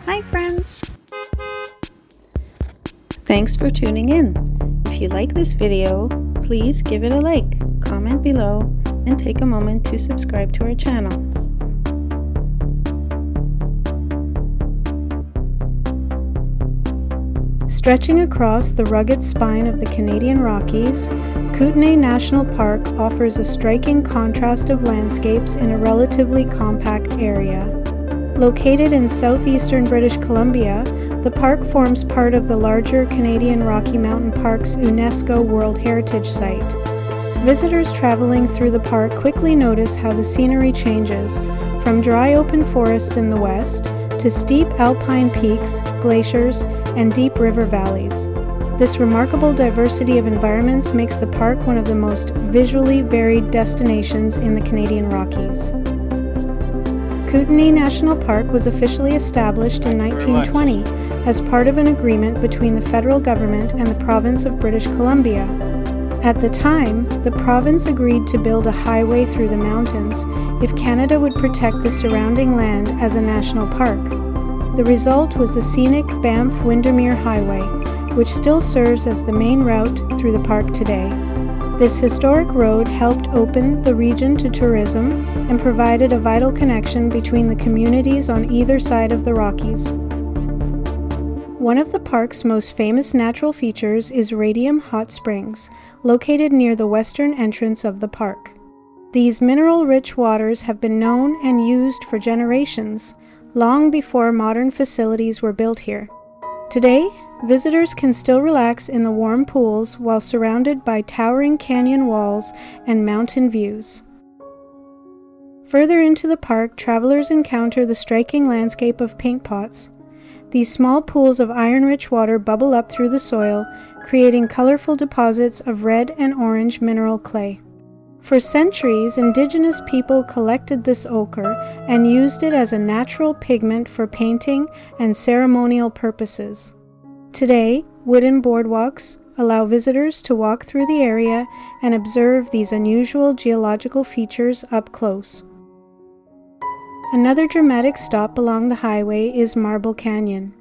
Hi friends! Thanks for tuning in. If you like this video, please give it a like, comment below, and take a moment to subscribe to our channel. Stretching across the rugged spine of the Canadian Rockies, Kootenay National Park offers a striking contrast of landscapes in a relatively compact area. Located in southeastern British Columbia, the park forms part of the larger Canadian Rocky Mountain Park's UNESCO World Heritage Site. Visitors traveling through the park quickly notice how the scenery changes, from dry open forests in the west to steep alpine peaks, glaciers, and deep river valleys. This remarkable diversity of environments makes the park one of the most visually varied destinations in the Canadian Rockies. Kootenay National Park was officially established in 1920 as part of an agreement between the federal government and the province of British Columbia. At the time, the province agreed to build a highway through the mountains if Canada would protect the surrounding land as a national park. The result was the Scenic Banff-Windermere Highway, which still serves as the main route through the park today. This historic road helped open the region to tourism and provided a vital connection between the communities on either side of the Rockies. One of the park's most famous natural features is Radium Hot Springs, located near the western entrance of the park. These mineral-rich waters have been known and used for generations, long before modern facilities were built here. Today, visitors can still relax in the warm pools while surrounded by towering canyon walls and mountain views. Further into the park, travelers encounter the striking landscape of paint pots. These small pools of iron-rich water bubble up through the soil, creating colorful deposits of red and orange mineral clay. For centuries, indigenous people collected this ochre and used it as a natural pigment for painting and ceremonial purposes. Today, wooden boardwalks allow visitors to walk through the area and observe these unusual geological features up close. Another dramatic stop along the highway is Marble Canyon.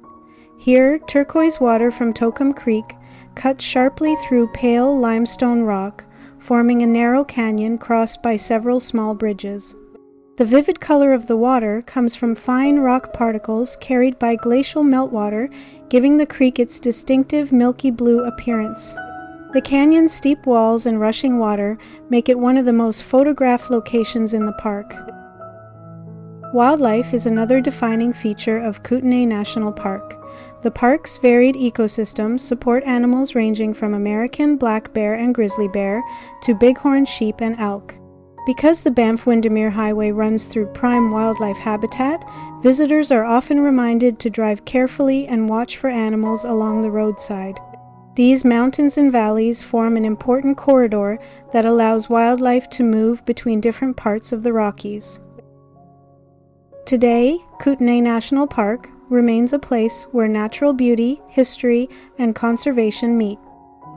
Here, turquoise water from Tocum Creek cuts sharply through pale limestone rock, forming a narrow canyon crossed by several small bridges. The vivid color of the water comes from fine rock particles carried by glacial meltwater, giving the creek its distinctive milky blue appearance. The canyon's steep walls and rushing water make it one of the most photographed locations in the park. Wildlife is another defining feature of Kootenay National Park. The park's varied ecosystems support animals ranging from American black bear and grizzly bear to bighorn sheep and elk. Because the Banff-Windermere Highway runs through prime wildlife habitat, visitors are often reminded to drive carefully and watch for animals along the roadside. These mountains and valleys form an important corridor that allows wildlife to move between different parts of the Rockies. Today, Kootenay National Park remains a place where natural beauty, history, and conservation meet.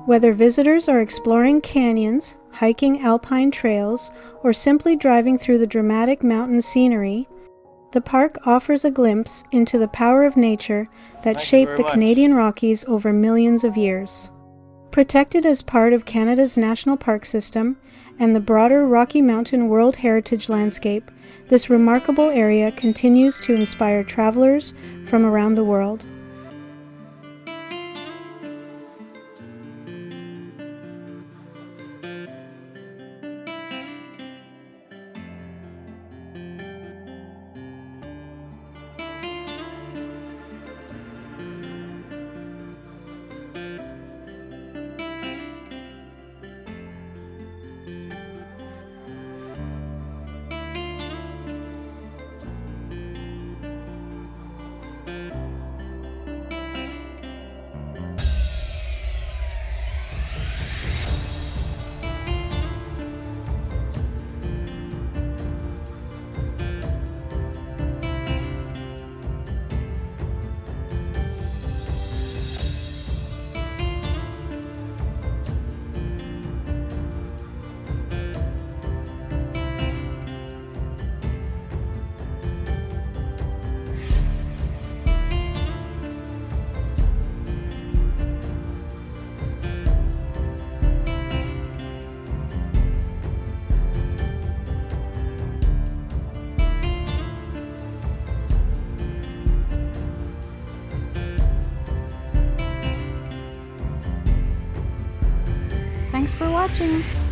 Whether visitors are exploring canyons, hiking alpine trails, or simply driving through the dramatic mountain scenery, the park offers a glimpse into the power of nature that shaped the Canadian Rockies over millions of years. Protected as part of Canada's National Park System and the broader Rocky Mountain World Heritage landscape, this remarkable area continues to inspire travelers from around the world. Thanks for watching!